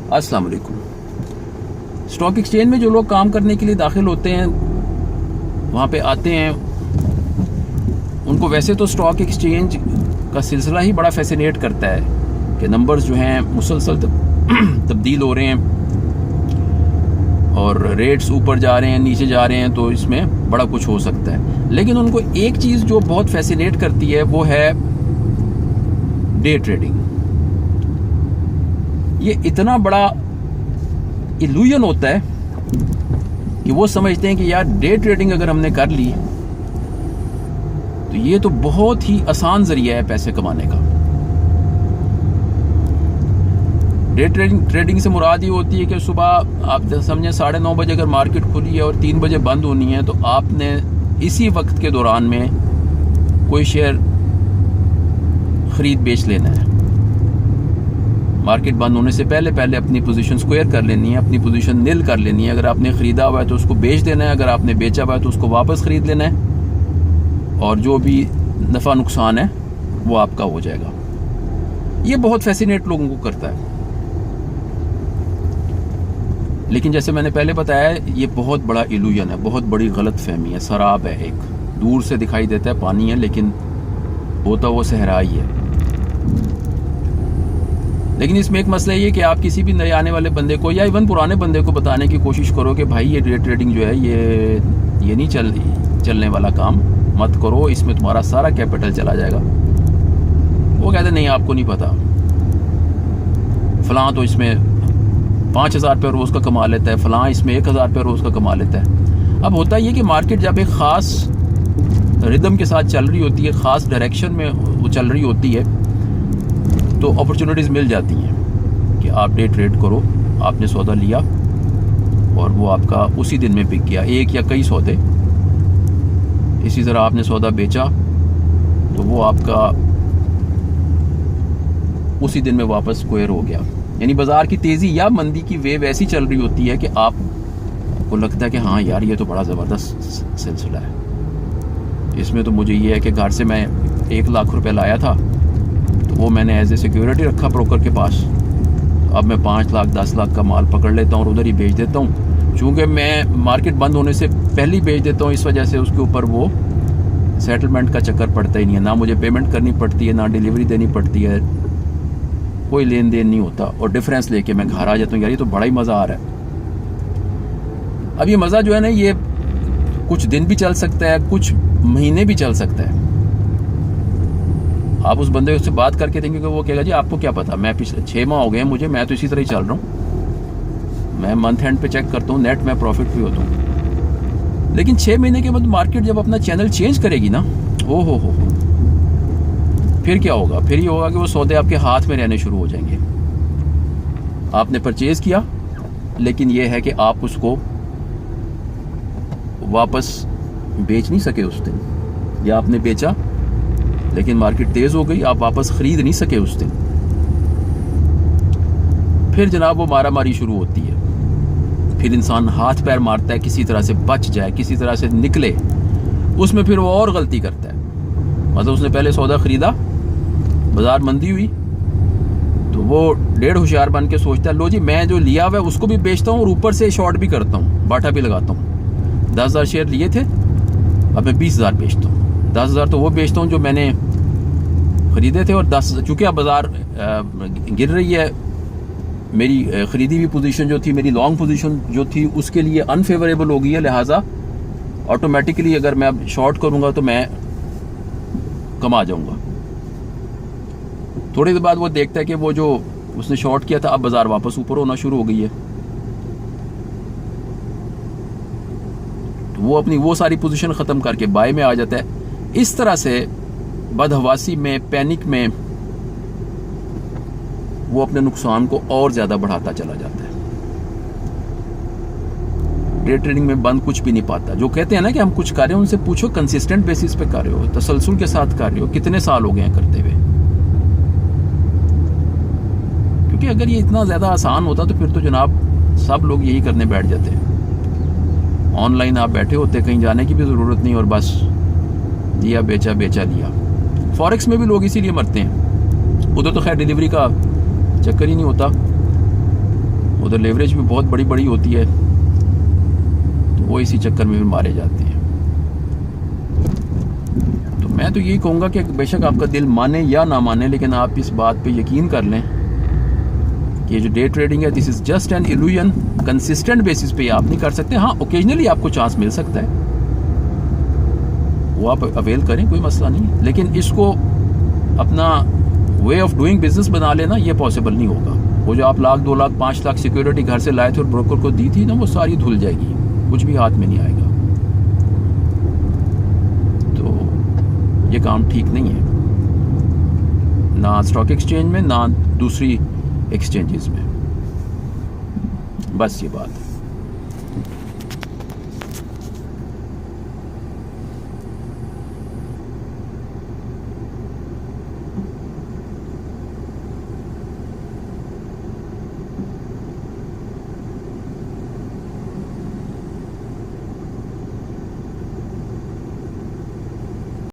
अस्सलाम वालेकुम। Stock exchange में जो लोग काम करने के लिए दाखिल होते हैं, वहाँ पे आते हैं, उनको वैसे तो स्टॉक एक्सचेंज का सिलसिला ही बड़ा फैसिनेट करता है कि नंबर्स जो हैं मुसलसल तब्दील हो रहे हैं और रेट्स ऊपर जा रहे हैं, नीचे जा रहे हैं, तो इसमें बड़ा कुछ हो सकता है। लेकिन उनको एक चीज़ जो बहुत फैसिनेट करती है वो है डे ट्रेडिंग। ये इतना बड़ा इल्यूजन होता है कि वो समझते हैं कि यार डे ट्रेडिंग अगर हमने कर ली तो ये तो बहुत ही आसान जरिया है पैसे कमाने का। डे ट्रेडिंग से मुराद ये होती है कि सुबह आप समझें 9:30 बजे अगर मार्केट खुली है और 3 बजे बंद होनी है, तो आपने इसी वक्त के दौरान में कोई शेयर खरीद बेच लेना है। मार्केट बंद होने से पहले पहले अपनी पोजीशन स्क्वायर कर लेनी है, अपनी पोजीशन नील कर लेनी है। अगर आपने ख़रीदा हुआ है तो उसको बेच देना है, अगर आपने बेचा हुआ है तो उसको वापस ख़रीद लेना है और जो भी नफ़ा नुकसान है वो आपका हो जाएगा। ये बहुत फैसिनेट लोगों को करता है, लेकिन जैसे मैंने पहले बताया ये बहुत बड़ा इल्यूजन है, बहुत बड़ी गलत फहमी है, शराब है। एक दूर से दिखाई देता है पानी है, लेकिन होता वो सहरा ही है। लेकिन इसमें एक मसला ये कि आप किसी भी नए आने वाले बंदे को या इवन पुराने बंदे को बताने की कोशिश करो कि भाई ये डे ट्रेडिंग जो है ये नहीं चलने वाला काम मत करो, इसमें तुम्हारा सारा कैपिटल चला जाएगा। वो कहते नहीं आपको नहीं पता, फलां तो इसमें 5,000 रुपये रोज़ का कमा लेता है, फलां इसमें 1,000 रुपये रोज़ का कमा लेता है। अब होता ये कि मार्केट जब एक ख़ास रिदम के साथ चल रही होती है, ख़ास डायरेक्शन में वो चल रही होती है, तो अपॉर्चुनिटीज़ मिल जाती हैं कि आप डे ट्रेड करो। आपने सौदा लिया और वो आपका उसी दिन में बिक गया, एक या कई सौदे। इसी तरह आपने सौदा बेचा तो वो आपका उसी दिन में वापस स्क्वायर हो गया। यानी बाज़ार की तेज़ी या मंदी की वेव ऐसी चल रही होती है कि आपको लगता है कि हाँ यार ये तो बड़ा ज़बरदस्त सिलसिला है। इसमें तो मुझे ये है कि घर से मैं 1 लाख रुपए लाया था तो वो मैंने एज ए सिक्योरिटी रखा ब्रोकर के पास। अब मैं 5 लाख 10 लाख का माल पकड़ लेता हूँ और उधर ही बेच देता हूँ। चूँकि मैं मार्केट बंद होने से पहले ही बेच देता हूँ, इस वजह से उसके ऊपर वो सेटलमेंट का चक्कर पड़ता ही नहीं है। ना मुझे पेमेंट करनी पड़ती है, ना डिलीवरी देनी पड़ती है, कोई लेन देन नहीं होता और डिफरेंस लेके मैं घर आ जाता हूँ। यार ये तो बड़ा ही मज़ा आ रहा है। अब ये मज़ा जो है ना, ये कुछ दिन भी चल सकता है, कुछ महीने भी चल सकता है। आप उस बंदे से बात करके देंगे कि वो कहेगा जी आपको क्या पता, मैं पिछले 6 माह हो गए मुझे, मैं तो इसी तरह ही चल रहा हूँ, मैं मंथ एंड पे चेक करता हूँ, नेट में प्रॉफिट भी होता हूँ। लेकिन 6 महीने के बाद मार्केट जब अपना चैनल चेंज करेगी ना, ओ हो, फिर क्या होगा? फिर ये होगा कि वो सौदे आपके हाथ में रहने शुरू हो जाएंगे। आपने परचेज किया, लेकिन ये है कि आप उसको वापस बेच नहीं सके उस दिन, या आपने बेचा लेकिन मार्केट तेज हो गई, आप वापस खरीद नहीं सके उस दिन। फिर जनाब वो मारा मारी शुरू होती है। फिर इंसान हाथ पैर मारता है किसी तरह से बच जाए, किसी तरह से निकले। उसमें फिर वो और गलती करता है। मतलब उसने पहले सौदा खरीदा, बाजार मंदी हुई, तो वो डेढ़ होशियार बन के सोचता है लो जी मैं जो लिया हुआ है उसको भी बेचता हूँ और ऊपर से शॉर्ट भी करता हूँ, बाटा भी लगाता हूँ। 10,000 शेयर लिए थे, अब मैं 20,000 बेचता हूँ। 10,000 तो वो बेचता हूँ जो मैंने खरीदे थे, और 10 चूँकि अब बाज़ार गिर रही है, मेरी ख़रीदी हुई पोजीशन जो थी, मेरी लॉन्ग पोजीशन जो थी, उसके लिए अनफेवरेबल हो गई है। लिहाजा ऑटोमेटिकली अगर मैं अब शॉर्ट करूँगा तो मैं कमा जाऊँगा। थोड़ी देर बाद वो देखता है कि वो जो उसने शॉर्ट किया था अब बाज़ार वापस ऊपर होना शुरू हो गई है, तो वो अपनी वो सारी पोजीशन ख़त्म करके बाय में आ जाता है। इस तरह से बदहवासी में, पैनिक में वो अपने नुकसान को और ज़्यादा बढ़ाता चला जाता है। डे ट्रेडिंग में बंद कुछ भी नहीं पाता। जो कहते हैं ना कि हम कुछ कर रहे हैं, उनसे पूछो कंसिस्टेंट बेसिस पे कर रहे हो, तसलसल के साथ कर रहे हो, कितने साल हो गए हैं करते हुए? क्योंकि अगर ये इतना ज़्यादा आसान होता तो फिर तो जनाब सब लोग यही करने बैठ जाते हैं। ऑनलाइन आप बैठे होते, कहीं जाने की भी ज़रूरत नहीं, और बस दिया बेचा, बेचा लिया। फॉरेक्स में भी लोग इसीलिए मरते हैं, उधर तो खैर डिलीवरी का चक्कर ही नहीं होता। उधर लेवरेज भी बहुत बड़ी बड़ी होती है, तो वो इसी चक्कर में भी मारे जाते हैं। तो मैं तो यही कहूँगा कि बेशक आपका दिल माने या ना माने, लेकिन आप इस बात पे यकीन कर लें कि ये जो डे ट्रेडिंग है, this is just an illusion. Consistent basis पे आप नहीं कर सकते। हाँ, ओकेजनली आपको चांस मिल सकता है, वो आप अवेल करें, कोई मसला नहीं, लेकिन इसको अपना वे ऑफ डूइंग बिजनेस बना लेना ये पॉसिबल नहीं होगा। वो जो आप 1 लाख 2 लाख 5 लाख सिक्योरिटी घर से लाए थे और ब्रोकर को दी थी ना, वो सारी धुल जाएगी, कुछ भी हाथ में नहीं आएगा। तो ये काम ठीक नहीं है, ना स्टॉक एक्सचेंज में, ना दूसरी एक्सचेंजेस में। बस ये बात है।